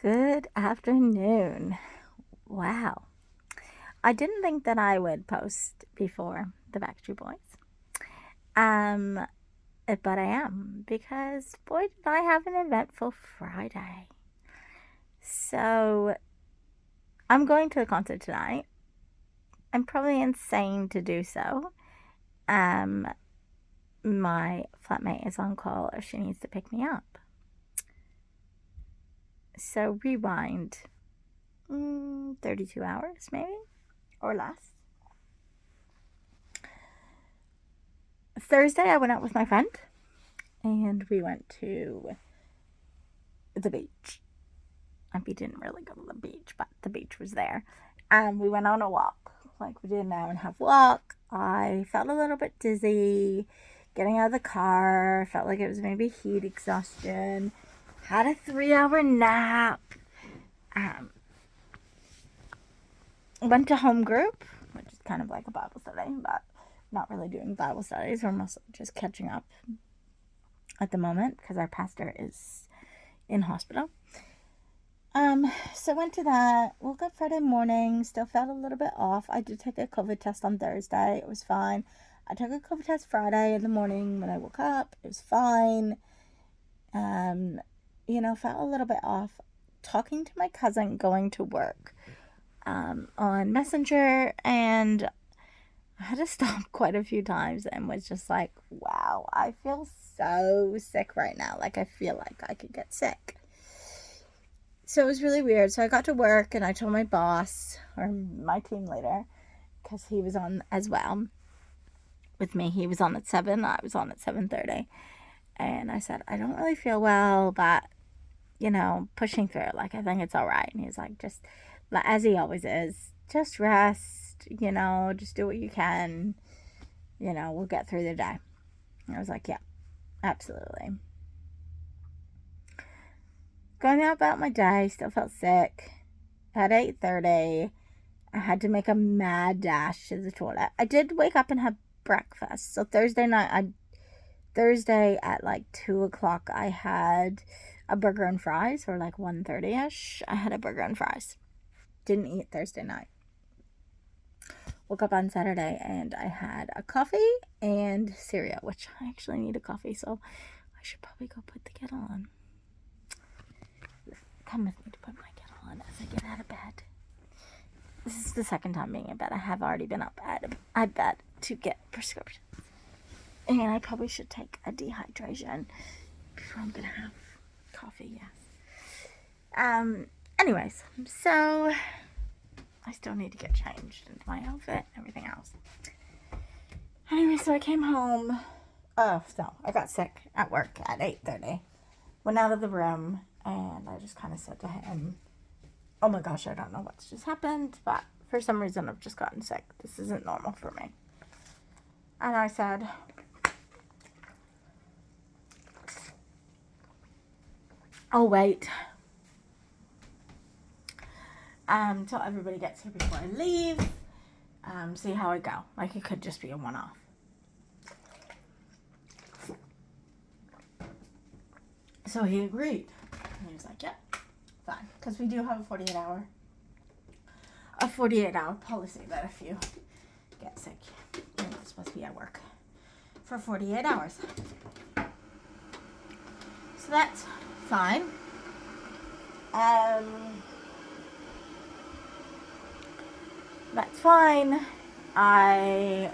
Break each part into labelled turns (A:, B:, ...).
A: Good afternoon. Wow. I didn't think that I would post before the Backstreet Boys. Um, but I am because boy did I have an eventful Friday. So I'm going to the concert tonight. I'm probably insane to do so. Um, my flatmate is on call if she needs to pick me up. So rewind 32 hours maybe or less. Thursday, I went out with my friend and we went to the beach. We didn't really go to the beach, but the beach was there. And we went on a walk. Like, we did an hour and a half walk. I felt a little bit dizzy getting out of the car. Felt like it was maybe heat exhaustion. Had a 3-hour nap. Went to home group, which is kind of like a Bible study, but not really doing Bible studies. We're mostly just catching up at the moment because our pastor is in hospital. So went to that, woke up Friday morning, still felt a little bit off. I did take a COVID test on Thursday. It was fine. I took a COVID test Friday in the morning when I woke up. It was fine. Felt a little bit off. Talking to my cousin going to work on Messenger, and I had to stop quite a few times and was just like, wow, I feel so sick right now. Like, I feel like I could get sick. So it was really weird. So I got to work and I told my boss, or my team leader, because he was on as well with me. He was on at 7. I was on at 7:30. And I said, I don't really feel well, but, pushing through it. Like, I think it's all right. And he's like, just, as he always is, just rest, just do what you can. We'll get through the day. And I was like, yeah, absolutely. Going about my day, still felt sick. At 8:30, I had to make a mad dash to the toilet. I did wake up and have breakfast. So Thursday at like 2 o'clock, I had a burger and fries, or like 1:30ish. I had a burger and fries. Didn't eat Thursday night. Woke up on Saturday and I had a coffee and cereal, which I actually need a coffee, so I should probably go put the kettle on. Come with me to put my kettle on as I get out of bed. This is the second time being in bed. I have already been up at bed to get prescriptions. And I probably should take a dehydration before I'm going to have coffee, yes. Anyways, so I still need to get changed into my outfit and everything else. Anyway, so I came home. I got sick at work at 8:30. Went out of the room and I just kind of said to him, oh my gosh, I don't know what's just happened, but for some reason I've just gotten sick. This isn't normal for me. And I said, I'll wait until everybody gets here before I leave. See how I go. Like, it could just be a one-off. So he agreed. And he was like, yeah, fine. Because we do have a 48-hour policy that if you get sick, you're not supposed to be at work for 48 hours. So that's fine. That's fine. I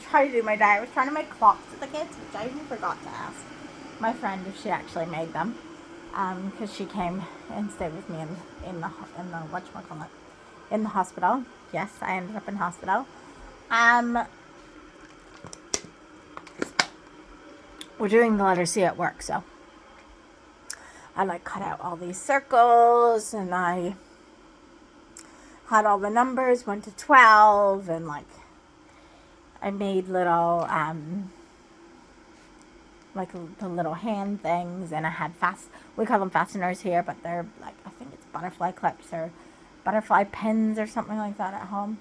A: tried to do my diet. I was trying to make clocks for the kids, which I even forgot to ask my friend if she actually made them, because she came and stayed with me in the whatchamacallit, in the hospital. Yes, I ended up in hospital. We're doing the letter C at work, so I cut out all these circles and I had all the numbers 1 to 12, and I made little the little hand things, and I had we call them fasteners here, but they're I think it's butterfly clips or butterfly pins or something like that at home.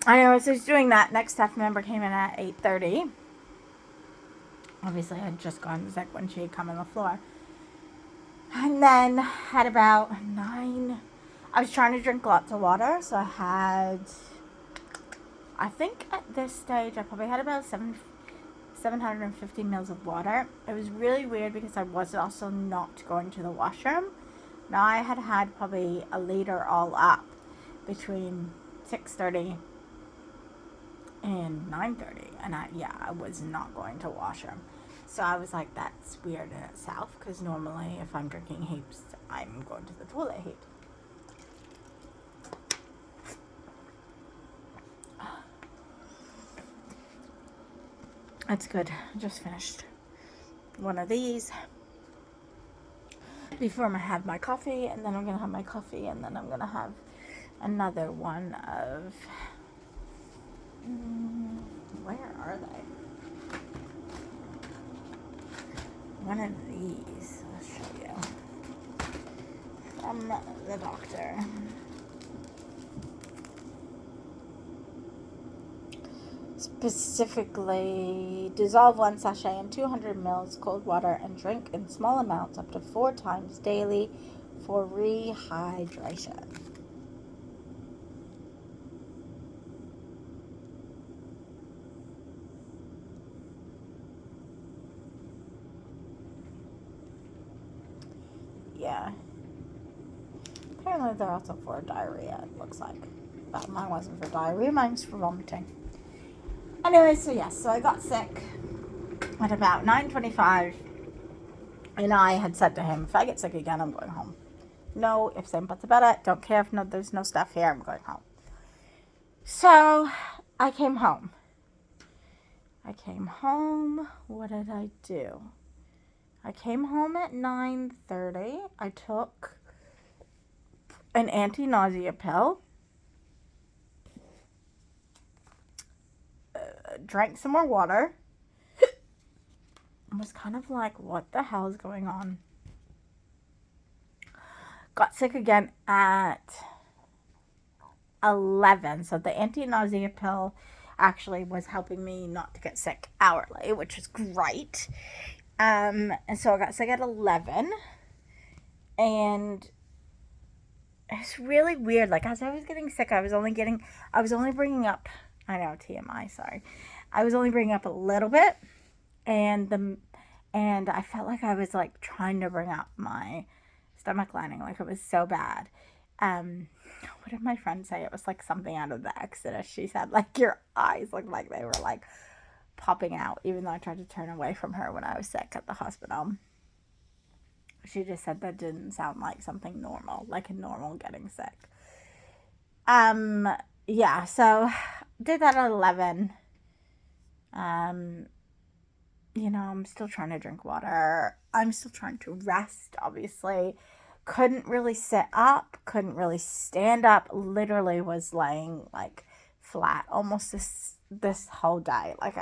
A: I was just doing that. Next staff member came in at 8:30. Obviously, I had just gotten sick when she had come on the floor. And then at about 9, I was trying to drink lots of water. So I think at this stage, I probably had about 750 mils of water. It was really weird because I was also not going to the washroom. Now I had probably a liter all up between 6:30 and 9:30, and I was not going to washroom. So I was like, that's weird in itself, because normally if I'm drinking heaps, I'm going to the toilet heaps. That's good. I just finished one of these before I have my coffee, and then I'm gonna have my coffee, and then I'm gonna have another one of where are they? One of these. I'll show you from the doctor. Specifically, dissolve 1 sachet in 200 ml cold water and drink in small amounts up to 4 times daily for rehydration. Yeah. Apparently they're also for diarrhea, it looks like. But mine wasn't for diarrhea, mine's for vomiting. Anyway, so I got sick at about 9:25, and I had said to him, if I get sick again, I'm going home. No ifs, ands, buts about it. Don't care if there's no stuff here. I'm going home. So I came home. What did I do? I came home at 9:30. I took an anti-nausea pill. Drank some more water. I was kind of like, what the hell is going on? Got sick again at 11. So the anti-nausea pill actually was helping me not to get sick hourly, which is great. And so I got sick at 11. And it's really weird. Like, as I was getting sick, I was only bringing up, I know, TMI, sorry. I was only bringing up a little bit. And I felt like I was like trying to bring up my stomach lining, like it was so bad. What did my friend say? It was like something out of the Exodus. She said, like, your eyes looked like they were like popping out, even though I tried to turn away from her when I was sick at the hospital. She just said that didn't sound like something normal, like a normal getting sick. Yeah, so did that at 11. I'm still trying to drink water. I'm still trying to rest, obviously. Couldn't really sit up, couldn't really stand up. Literally was laying like flat almost this whole day. Like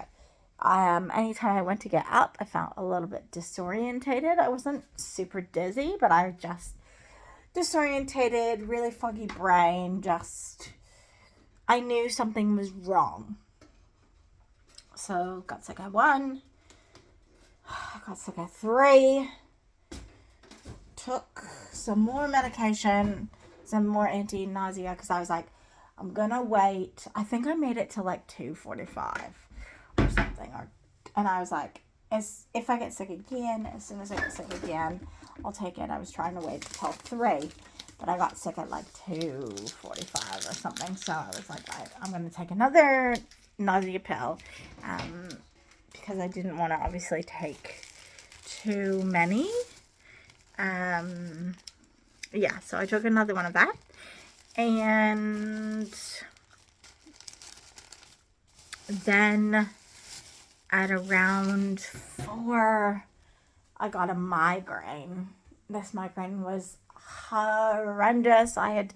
A: anytime I went to get up, I felt a little bit disorientated. I wasn't super dizzy, but I just disorientated, really foggy brain. I knew something was wrong. So got sick at 1. I got sick at 3. Took some more medication, some more anti-nausea, because I was like, I'm gonna wait. I think I made it to like 2:45 or something, and I was like, if I get sick again, as soon as I get sick again, I'll take it. I was trying to wait until 3, but I got sick at like 2:45 or something, so I was like, I'm gonna take another nausea pill, because I didn't want to obviously take too many. So I took another one of that, and then at around 4, I got a migraine. This migraine was horrendous. I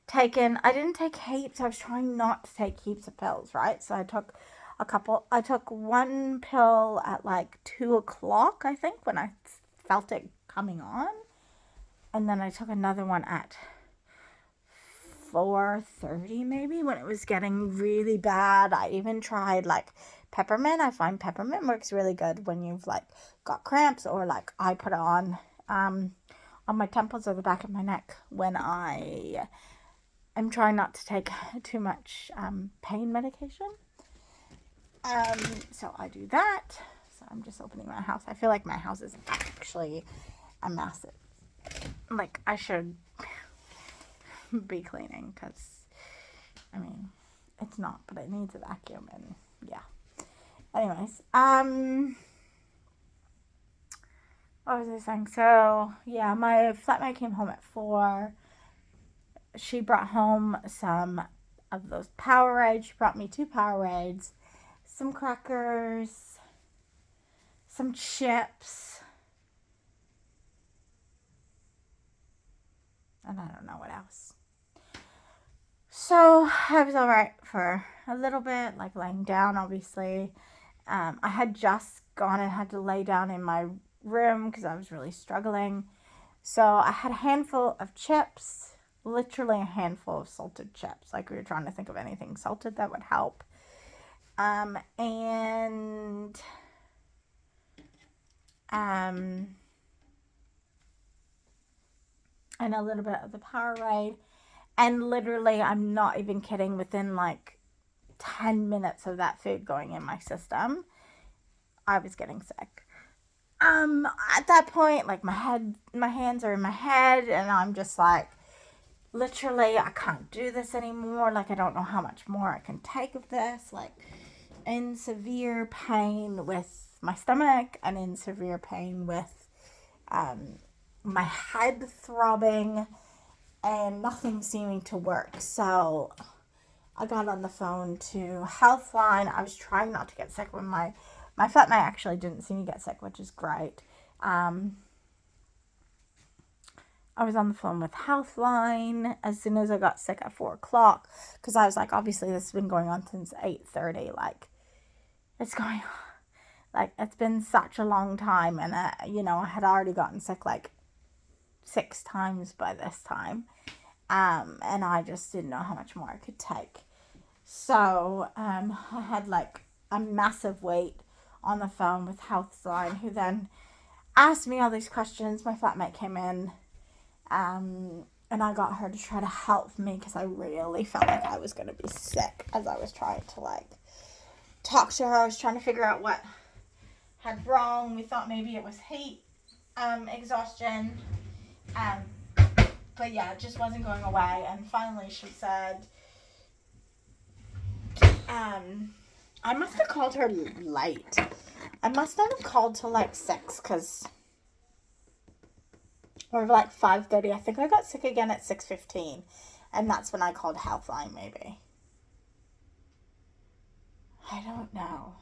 A: didn't take heaps. I was trying not to take heaps of pills, right? So I took one pill at like 2:00, I think, when I felt it coming on. And then I took another one at 4:30 maybe, when it was getting really bad. I even tried like peppermint. I find peppermint works really good when you've like got cramps, or like I put it on my temples or the back of my neck when I am trying not to take too much pain medication. So I do that. So I'm just opening my house. I feel like my house is actually a mess. Like I should be cleaning, because I mean it's not, but it needs a vacuum. And yeah, anyways, what was I saying? So yeah, my flatmate came home at 4. She brought home some of those Powerades. She brought me 2 Powerades, some crackers, some chips, and I don't know what else. So I was all right for a little bit, like laying down, obviously. I had just gone and had to lay down in my room because I was really struggling. So I had a handful of chips, literally a handful of salted chips. Like we were trying to think of anything salted that would help. And a little bit of the Powerade. And literally, I'm not even kidding, within like 10 minutes of that food going in my system, I was getting sick. At that point, like my hands are in my head, and I'm just like, literally, I can't do this anymore. Like, I don't know how much more I can take of this. Like, in severe pain with my stomach, and in severe pain with my head throbbing, and nothing seeming to work. So I got on the phone to Healthline. I was trying not to get sick when my flatmate actually didn't see me get sick, which is great. I was on the phone with Healthline as soon as I got sick at 4 o'clock, because I was like, obviously this has been going on since 8:30. Like, it's going on. Like, it's been such a long time, and I had already gotten sick like 6 times by this time. And I just didn't know how much more I could take. So I had like a massive wait on the phone with Healthline, who then asked me all these questions. My flatmate came in, and I got her to try to help me, because I really felt like I was going to be sick as I was trying to like talk to her. I was trying to figure out what had wrong. We thought maybe it was heat exhaustion. But yeah, it just wasn't going away. And finally she said, I must have called her late. I must not have called till like 6, or like 5:30. I think I got sick again at 6:15. And that's when I called Healthline, maybe. I don't know.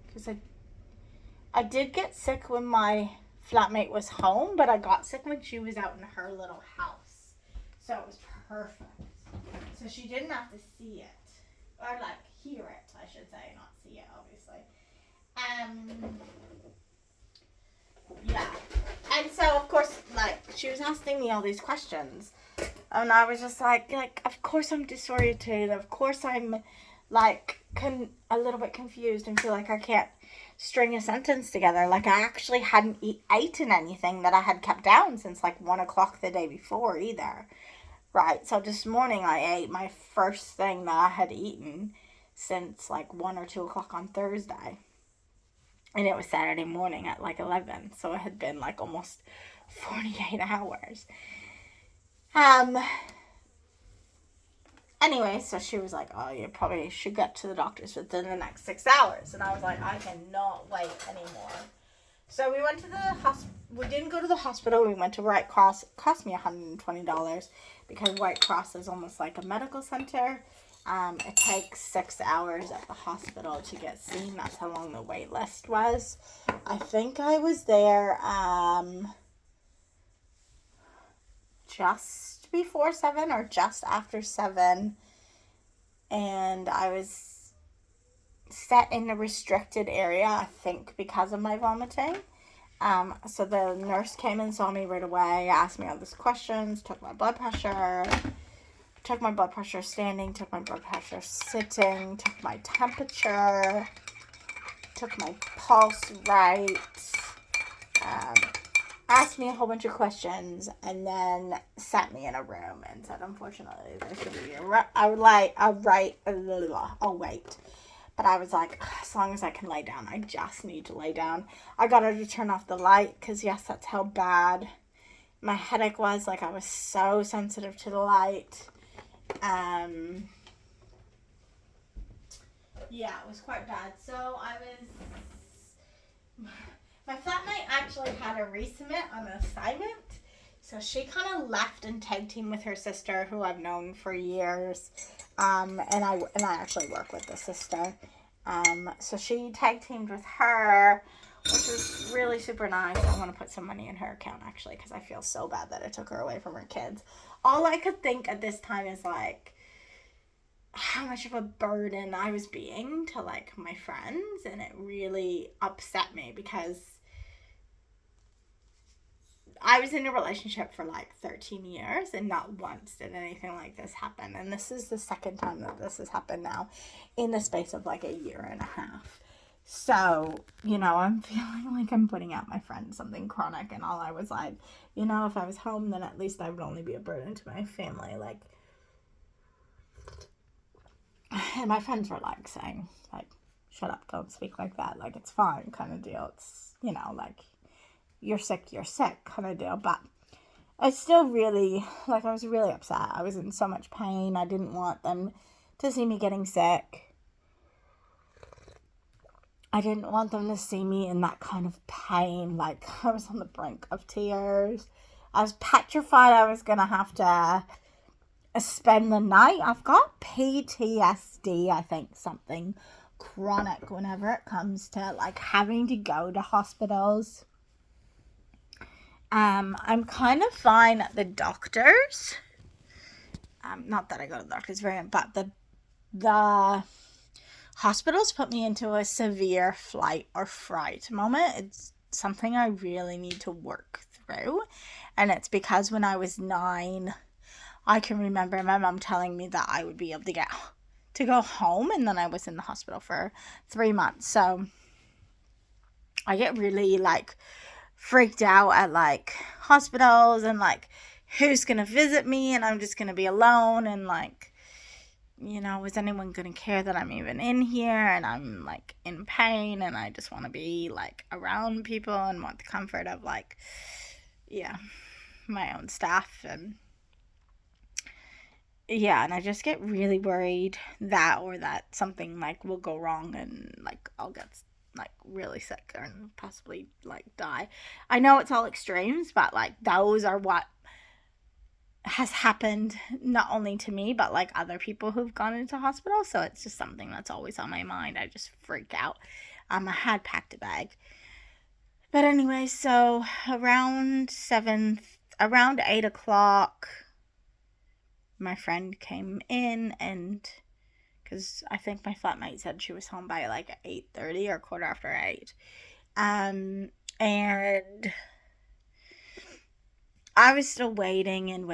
A: Because I did get sick when my flatmate was home, but I got sick when she was out in her little house. So it was perfect. So she didn't have to see it. Or like hear it, I should say, not see it, obviously. Yeah. And so of course, like, she was asking me all these questions. And I was just like, of course I'm disoriented. Of course I'm like a little bit confused and feel like I can't string a sentence together. Like, I actually hadn't eaten anything that I had kept down since like 1 o'clock the day before either. Right, so this morning I ate my first thing that I had eaten since like 1 or 2 o'clock on Thursday. And it was Saturday morning at like 11. So it had been like almost 48 hours. Anyway, so she was like, oh, you probably should get to the doctor's within the next 6 hours. And I was like, I cannot wait anymore. So we went to the hospital. We didn't go to the hospital. We went to White Cross. It cost me $120 because White Cross is almost like a medical center. It takes 6 hours at the hospital to get seen. That's how long the wait list was. I think I was there just before 7 or just after 7. And I was set in a restricted area, I think, because of my vomiting. So the nurse came and saw me right away, asked me all these questions, took my blood pressure, Took my blood pressure standing, took my blood pressure sitting, took my temperature, took my pulse rate, asked me a whole bunch of questions, and then sat me in a room and said, unfortunately, there's going to be I'll wait. But I was like, as long as I can lay down, I just need to lay down. I got her to turn off the light because, yes, that's how bad my headache was. Like, I was so sensitive to the light. Yeah, it was quite bad. So my flatmate actually had a resubmit on an assignment. So she kind of left and tag team with her sister, who I've known for years. And I actually work with the sister. So she tag teamed with her, which was really super nice. I want to put some money in her account, actually, because I feel so bad that I took her away from her kids. All I could think at this time is, like, how much of a burden I was being to, like, my friends, and it really upset me because I was in a relationship for like 13 years and not once did anything like this happen. And this is the second time that this has happened now in the space of like a year and a half. So, I'm feeling like I'm putting out my friend something chronic, and all I was like, if I was home, then at least I would only be a burden to my family. Like, and my friends were like saying, like, shut up, don't speak like that. Like, it's fine kind of deal. It's, like, you're sick kind of deal. But it's still really, like, I was really upset. I was in so much pain. I didn't want them to see me getting sick. I didn't want them to see me in that kind of pain. Like, I was on the brink of tears. I was petrified I was going to have to spend the night. I've got PTSD, I think, something chronic whenever it comes to, like, having to go to hospitals. I'm kind of fine at the doctors. Not that I go to the doctors very much, but the hospitals put me into a severe flight or fright moment. It's something I really need to work through. And it's because when I was 9, I can remember my mom telling me that I would be able to go home, and then I was in the hospital for 3 months. So I get really, like, freaked out at, like, hospitals and, like, who's gonna visit me, and I'm just gonna be alone, and, like, is anyone gonna care that I'm even in here, and I'm, like, in pain, and I just want to be, like, around people and want the comfort of, like, my own staff. And and I just get really worried that something, like, will go wrong, and, like, I'll get, like, really sick and possibly, like, die. I know it's all extremes, but, like, those are what has happened not only to me, but, like, other people who've gone into hospital. So it's just something that's always on my mind. I just freak out. I had packed a bag. But anyway, so around 8 o'clock, my friend came in, and because I think my flatmate said she was home by like 8:30 or 8:15. And I was still waiting, and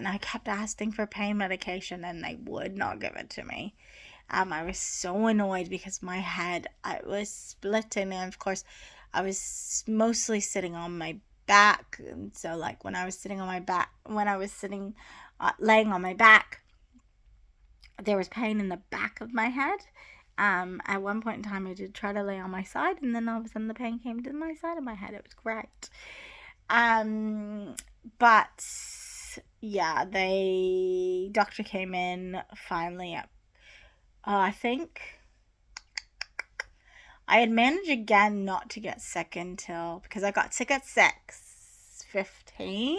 A: I kept asking for pain medication, and they would not give it to me. I was so annoyed because my head, I was splitting, and of course I was mostly sitting on my back, and so, like, when I was laying on my back, there was pain in the back of my head. At one point in time I did try to lay on my side, and then all of a sudden the pain came to my side of my head. It was great. But yeah, doctor came in finally. I think I had managed again not to get sick because I got sick at 6:15.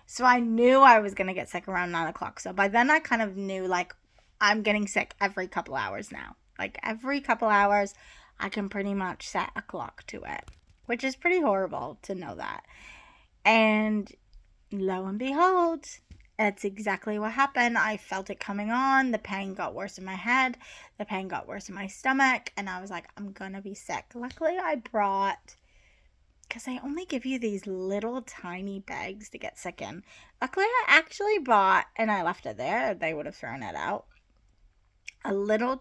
A: So I knew I was going to get sick around 9 o'clock. So by then I kind of knew, like, I'm getting sick every couple hours now. Like, every couple hours I can pretty much set a clock to it, which is pretty horrible to know that. And lo and behold, that's exactly what happened. I felt it coming on. The pain got worse in my head. The pain got worse in my stomach. And I was like, I'm going to be sick. Luckily, because because they only give you these little tiny bags to get sick in. Luckily, I actually bought, and I left it there. They would have thrown it out. A little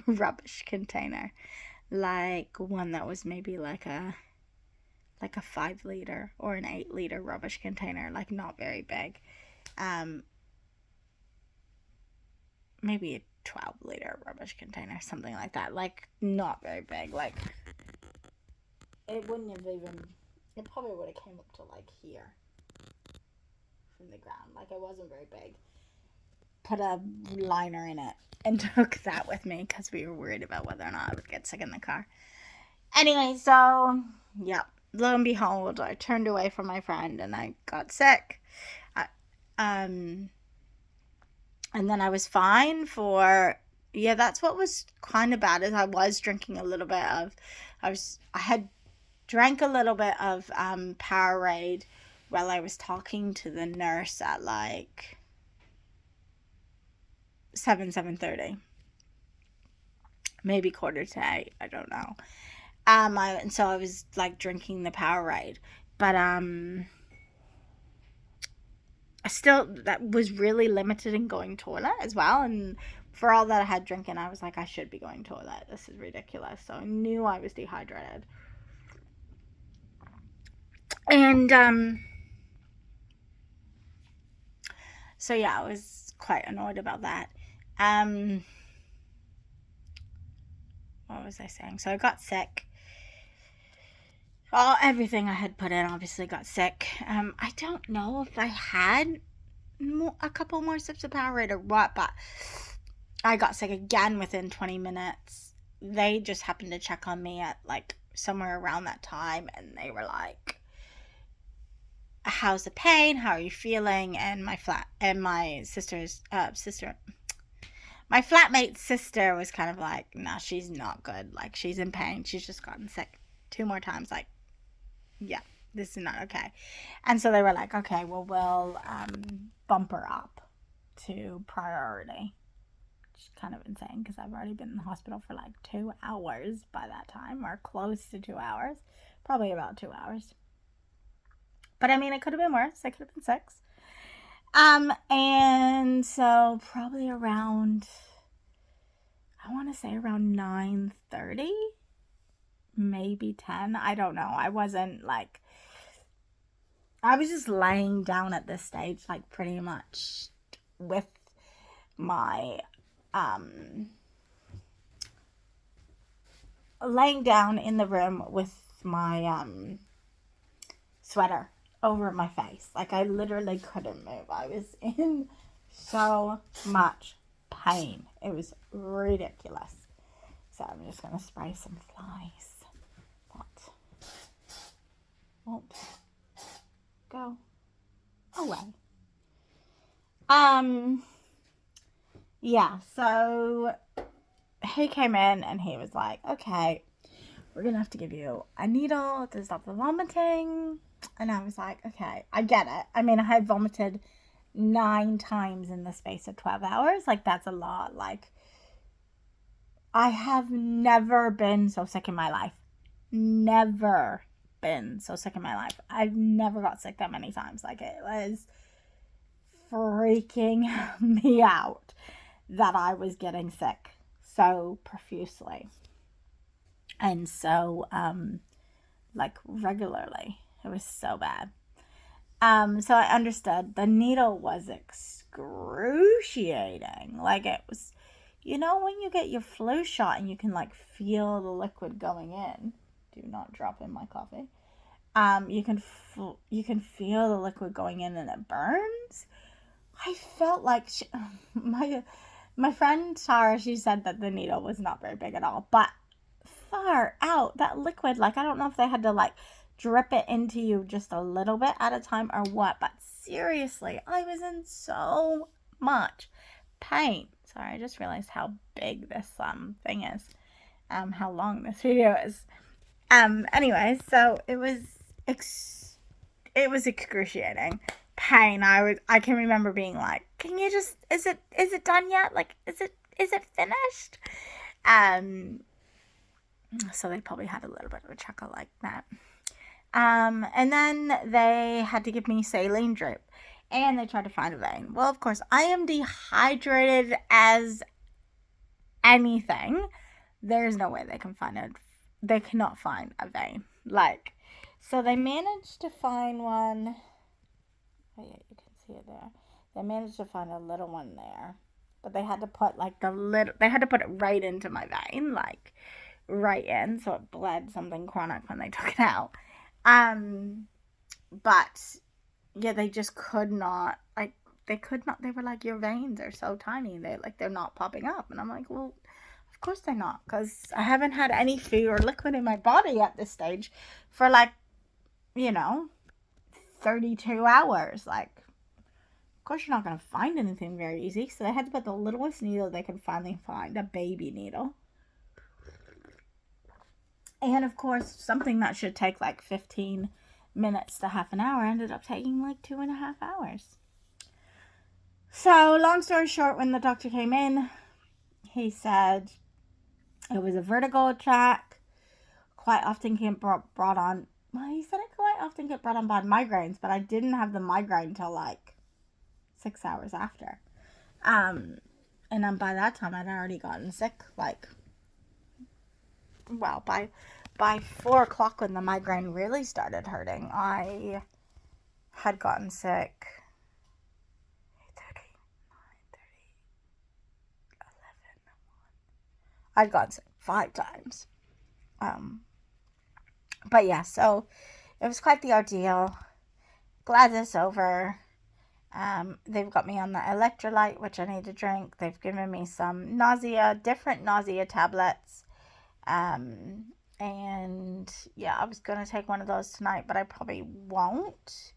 A: rubbish container, like one that was maybe like a 5 liter or an 8 liter rubbish container, like not very big. Maybe a 12-liter rubbish container, something like that. Like not very big. Like it wouldn't have even. It probably would have came up to like here from the ground. Like it wasn't very big. Put a liner in it and took that with me because we were worried about whether or not I would get sick in the car. Anyway, so yeah, lo and behold, I turned away from my friend and I got sick. And then I was fine for, yeah, that's what was kind of bad, is I was drinking a little bit of, I had drank a little bit of Powerade while I was talking to the nurse at like 7:30, maybe 7:45, I don't know. And so I was like drinking the Powerade, but I still, that was really limited in going toilet as well. And for all that I had drinking, I was like, I should be going toilet. This is ridiculous. So I knew I was dehydrated. And so yeah, I was quite annoyed about that. What was I saying? So I got sick. Everything I had put in obviously got sick. I don't know if I had a couple more sips of Powerade or what, but I got sick again within 20 minutes. They just happened to check on me at like somewhere around that time, and they were like, how's the pain? How are you feeling? And my flatmate's sister was kind of like, no, she's not good. Like, she's in pain. She's just gotten sick 2 more times. Like, yeah, this is not okay. And so they were like, okay, well, we'll bump her up to priority. Which is kind of insane because I've already been in the hospital for like 2 hours by that time, or close to 2 hours. Probably about 2 hours. But I mean, it could have been worse. It could have been 6. And so probably around, I want to say around 9:30, maybe 10. I don't know. I wasn't like, I was just laying down at this stage, like pretty much with my, laying down in the room with my, sweater over my face. Like, I literally couldn't move. I was in so much pain. It was ridiculous. So I'm just going to spray some flies. That won't go away. Yeah, so he came in and he was like, okay, we're going to have to give you a needle to stop the vomiting. And I was like, okay, I get it. I mean, I had vomited 9 times in the space of 12 hours. Like, that's a lot. Like, I have never been so sick in my life. Never been so sick in my life. I've never got sick that many times. Like, it was freaking me out that I was getting sick so profusely. And so, like, regularly. It was so bad. So I understood. The needle was excruciating. Like, it was, you know, when you get your flu shot and you can, like, feel the liquid going in. Do not drop in my coffee. You can feel the liquid going in and it burns. I felt like my friend Tara, she said that the needle was not very big at all, but far out, that liquid, like, I don't know if they had to like drip it into you just a little bit at a time or what, but seriously, I was in so much pain. Sorry, I just realized how big this thing is, how long this video is. Anyway, so it was excruciating pain. I can remember being like, can you just, is it done yet? Like, is it finished? So they probably had a little bit of a chuckle like that. And then they had to give me saline drip. And they tried to find a vein. Well, of course, I am dehydrated as anything. There's no way they can find it. They cannot find a vein. Like, so they managed to find one. Oh yeah, you can see it there. They managed to find a little one there, but they had to put like they had to put it right into my vein, like right in, so it bled something chronic when they took it out. But yeah, they just could not, like, they could not, they were like, your veins are so tiny, they're not popping up. And I'm like, well, of course they're not, because I haven't had any food or liquid in my body at this stage for, like, 32 hours. Like, of course you're not going to find anything very easy. So they had to put the littlest needle they could finally find, a baby needle. And of course, something that should take like 15 minutes to half an hour ended up taking like 2.5 hours. So, long story short, when the doctor came in, he said it was a vertigo attack. Quite often get brought on. Well, he said it quite often get brought on by migraines, but I didn't have the migraine until like 6 hours after. And then by that time, I'd already gotten sick. Like, well, by 4 o'clock when the migraine really started hurting, I had gotten sick. 8:30, 9:30, 11. I'd gotten sick 5 times. But yeah, so it was quite the ordeal. Glad it's over. They've got me on the electrolyte, which I need to drink. They've given me some different nausea tablets. And yeah, I was going to take one of those tonight, but I probably won't.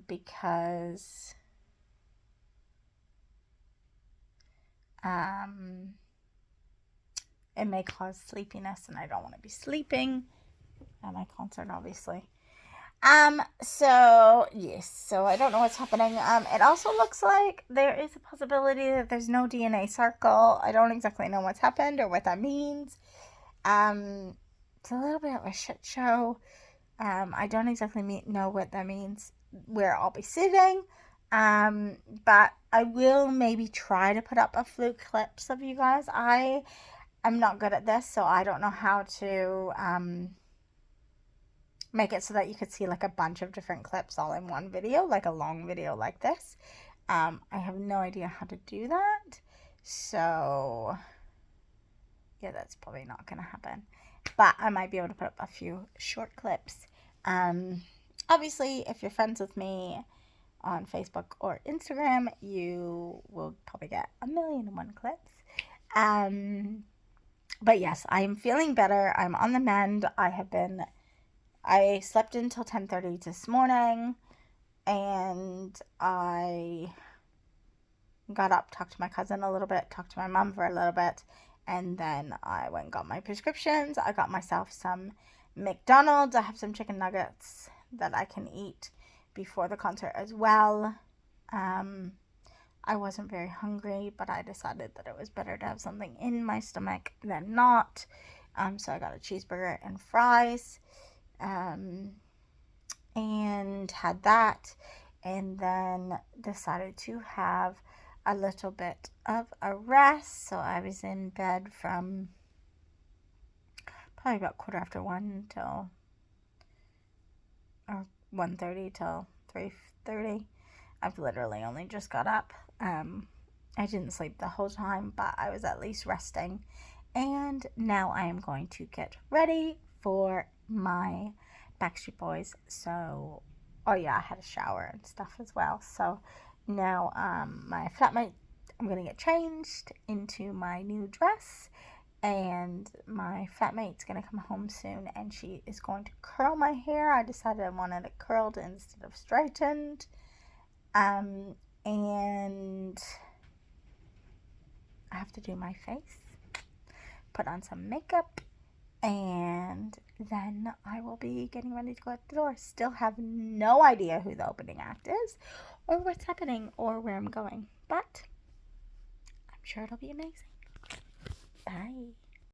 A: Because it may cause sleepiness, and I don't want to be sleeping at my concert, obviously. So yes, so I don't know what's happening. It also looks like there is a possibility that there's no DNA circle. I don't exactly know what's happened or what that means. It's a little bit of a shit show. I don't exactly know what that means, where I'll be sitting. But I will maybe try to put up a few clips of you guys. I'm not good at this, so I don't know how to make it so that you could see like a bunch of different clips all in one video, like a long video like this. I have no idea how to do that, so yeah, that's probably not gonna happen, but I might be able to put up a few short clips. Obviously, if you're friends with me on Facebook or Instagram, you will probably get 1,000,001 clips. But yes, I am feeling better. I'm on the mend. I slept until 10:30 this morning, and I got up, talked to my cousin a little bit, talked to my mom for a little bit, and then I went and got my prescriptions. I got myself some McDonald's. I have some chicken nuggets that I can eat before the concert as well. I wasn't very hungry, but I decided that it was better to have something in my stomach than not. So I got a cheeseburger and fries. And had that, and then decided to have a little bit of a rest. So I was in bed from probably about 1:15 till, or 1:30 till 3:30. I've literally only just got up. I didn't sleep the whole time, but I was at least resting. And now I am going to get ready for my Backstreet Boys. So, oh yeah, I had a shower and stuff as well. So now my flatmate, I'm going to get changed into my new dress. And my flatmate's going to come home soon, and she is going to curl my hair. I decided I wanted it curled instead of straightened. And I have to do my face, put on some makeup, and then I will be getting ready to go out the door. Still have no idea who the opening act is, or what's happening, or where I'm going, but I'm sure it'll be amazing. Bye.